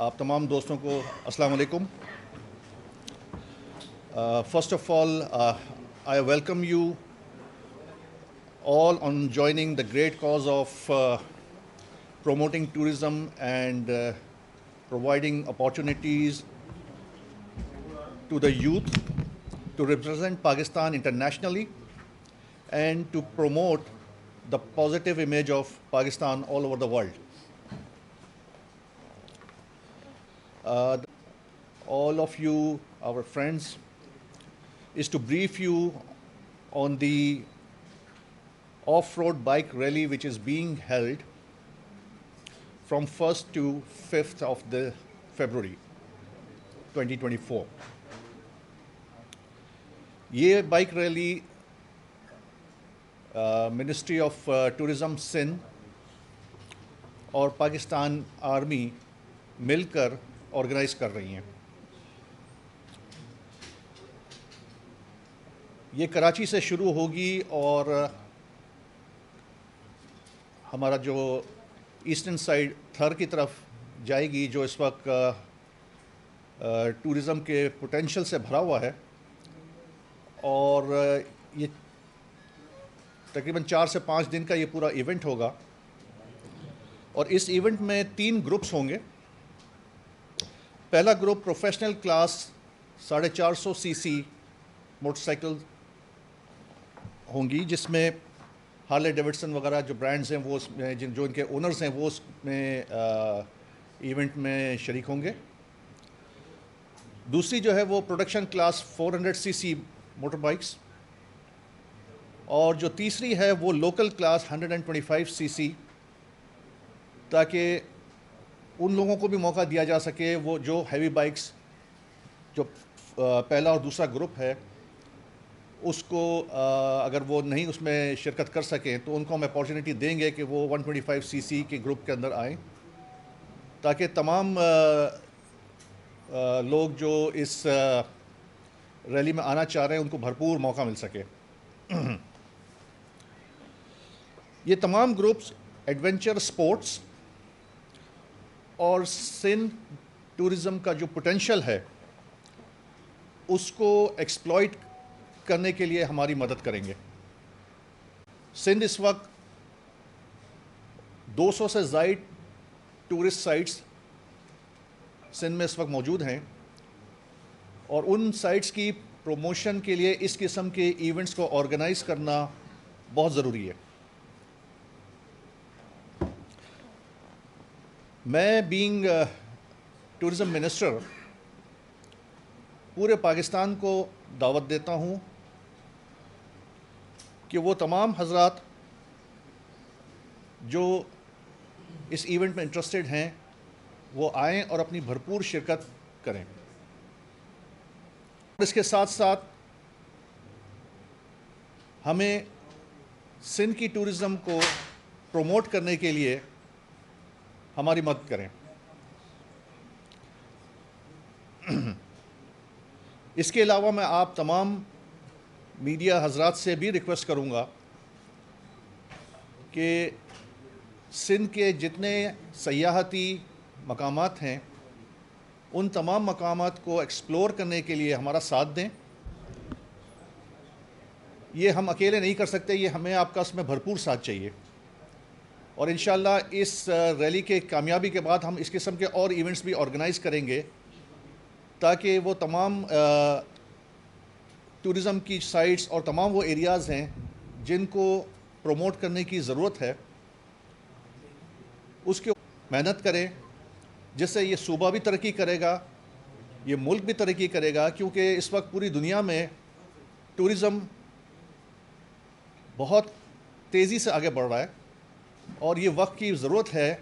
آپ تمام دوستوں کو السلام علیکم. First of all, I welcome you all on joining the great cause of promoting tourism and providing opportunities to the youth to represent Pakistan internationally and to promote the positive image of Pakistan all over the world. All of you, our friends, is to brief you on the off-road bike rally which is being held from 1st to 5th of the February 2024. یہ bike rally ministry of tourism Sindh اور Pakistan army مل کر organise کر رہی ہیں. یہ کراچی سے شروع ہوگی اور ہمارا جو ایسٹرن سائڈ تھر کی طرف جائے گی جو اس وقت ٹورزم کے پوٹینشیل سے بھرا ہوا ہے, اور یہ تقریباً 4 سے 5 دن کا یہ پورا ایونٹ ہوگا. اور اس ایونٹ میں 3 گروپس ہوں گے. پہلا گروپ پروفیشنل کلاس 450 سی سی موٹر سائیکل ہوں گی, جس میں ہارلے ڈیوڈسن وغیرہ جو برانڈز ہیں وہ اس میں جو ان کے اونرز ہیں وہ اس میں ایونٹ میں شریک ہوں گے. دوسری جو ہے وہ پروڈکشن کلاس 400 سی سی موٹر بائکس, اور جو تیسری ہے وہ لوکل کلاس 125 سی سی, تاکہ ان لوگوں کو بھی موقع دیا جا سکے وہ جو ہیوی بائکس جو پہلا اور دوسرا گروپ ہے اس کو اگر وہ نہیں اس میں شرکت کر سکیں تو ان کو ہم اپارچونیٹی دیں گے کہ وہ 125 سی سی کے گروپ کے اندر آئیں, تاکہ تمام لوگ جو اس ریلی میں آنا چاہ رہے ہیں ان کو بھرپور موقع مل سکے. یہ تمام گروپس ایڈونچر سپورٹس اور سندھ ٹورزم کا جو پوٹینشیل ہے اس کو ایکسپلائٹ کرنے کے لیے ہماری مدد کریں گے. سندھ اس وقت 200 سے زائد ٹورسٹ سائٹس سندھ میں اس وقت موجود ہیں, اور ان سائٹس کی پروموشن کے لیے اس قسم کے ایونٹس کو آرگنائز کرنا بہت ضروری ہے. میں بینگ ٹورزم منسٹر پورے پاکستان کو دعوت دیتا ہوں کہ وہ تمام حضرات جو اس ایونٹ میں انٹرسٹڈ ہیں وہ آئیں اور اپنی بھرپور شرکت کریں. اس کے ساتھ ساتھ ہمیں سندھ کی ٹورزم کو پروموٹ کرنے کے لیے ہماری مدد کریں. اس کے علاوہ میں آپ تمام میڈیا حضرات سے بھی ریکویسٹ کروں گا کہ سندھ کے جتنے سیاحتی مقامات ہیں ان تمام مقامات کو ایکسپلور کرنے کے لیے ہمارا ساتھ دیں. یہ ہم اکیلے نہیں کر سکتے, یہ ہمیں آپ کا اس میں بھرپور ساتھ چاہیے. اور انشاءاللہ اس ریلی کے کامیابی کے بعد ہم اس قسم کے اور ایونٹس بھی آرگنائز کریں گے, تاکہ وہ تمام ٹورزم کی سائٹس اور تمام وہ ایریاز ہیں جن کو پروموٹ کرنے کی ضرورت ہے اس کے محنت کریں, جس سے یہ صوبہ بھی ترقی کرے گا, یہ ملک بھی ترقی کرے گا. کیونکہ اس وقت پوری دنیا میں ٹورزم بہت تیزی سے آگے بڑھ رہا ہے, اور یہ وقت کی ضرورت ہے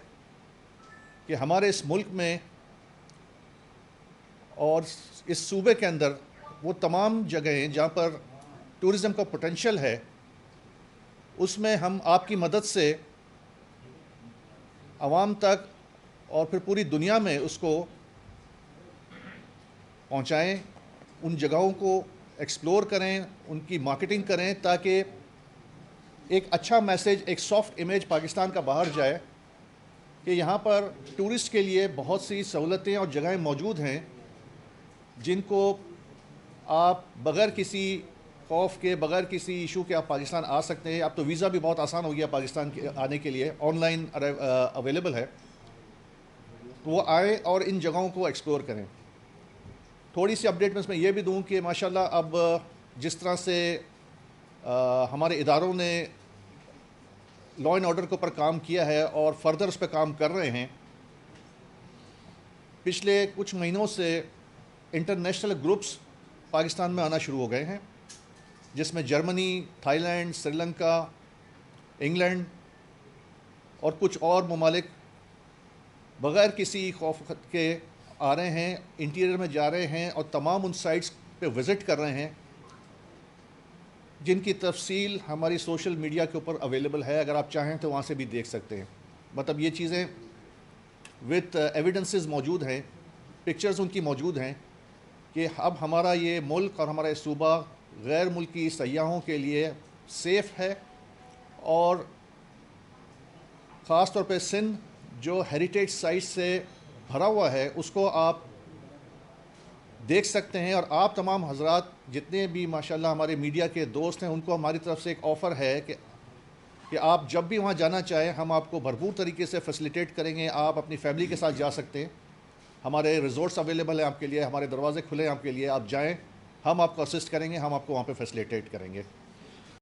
کہ ہمارے اس ملک میں اور اس صوبے کے اندر وہ تمام جگہیں جہاں پر ٹورزم کا پوٹینشیل ہے اس میں ہم آپ کی مدد سے عوام تک اور پھر پوری دنیا میں اس کو پہنچائیں, ان جگہوں کو ایکسپلور کریں, ان کی مارکیٹنگ کریں, تاکہ ایک اچھا میسیج, ایک سافٹ امیج پاکستان کا باہر جائے کہ یہاں پر ٹورسٹ کے لیے بہت سی سہولتیں اور جگہیں موجود ہیں جن کو آپ بغیر کسی خوف کے، بغیر کسی ایشو کے آپ پاکستان آ سکتے ہیں. اب تو ویزا بھی بہت آسان ہو گیا پاکستان کے آنے کے لیے، آن لائن اویلیبل ہے. تو وہ آئیں اور ان جگہوں کو ایکسپلور کریں. تھوڑی سی اپڈیٹ میں اس میں یہ بھی دوں کہ ماشاءاللہ اب جس طرح سے ہمارے اداروں نے لا اینڈ آرڈر کے اوپر کام کیا ہے اور فردر اس پہ کام کر رہے ہیں، پچھلے کچھ مہینوں سے انٹرنیشنل گروپس پاکستان میں آنا شروع ہو گئے ہیں، جس میں Germany, Thai land, Sri Lanka, England اور کچھ اور ممالک بغیر کسی خوف کے آ رہے ہیں، انٹیریئر میں جا رہے ہیں اور تمام ان سائٹس پہ وزٹ کر رہے ہیں جن کی تفصیل ہماری سوشل میڈیا کے اوپر اویلیبل ہے. اگر آپ چاہیں تو وہاں سے بھی دیکھ سکتے ہیں. مطلب یہ چیزیں وتھ ایویڈنسز موجود ہیں، پکچرز ان کی موجود ہیں کہ اب ہمارا یہ ملک اور ہمارا یہ صوبہ غیر ملکی سیاحوں کے لیے سیف ہے. اور خاص طور پہ سندھ جو ہیریٹیج سائٹ سے بھرا ہوا ہے اس کو آپ دیکھ سکتے ہیں. اور آپ تمام حضرات جتنے بھی ماشاءاللہ ہمارے میڈیا کے دوست ہیں ان کو ہماری طرف سے ایک آفر ہے کہ آپ جب بھی وہاں جانا چاہیں ہم آپ کو بھرپور طریقے سے فیسیلیٹیٹ کریں گے. آپ اپنی فیملی کے ساتھ جا سکتے ہیں، ہمارے ریزورٹس اویلیبل ہیں آپ کے لیے، ہمارے دروازے کھلے ہیں آپ کے لیے. آپ جائیں، ہم آپ کو اسسٹ کریں گے، ہم آپ کو وہاں پہ فیسیلیٹیٹ کریں گے.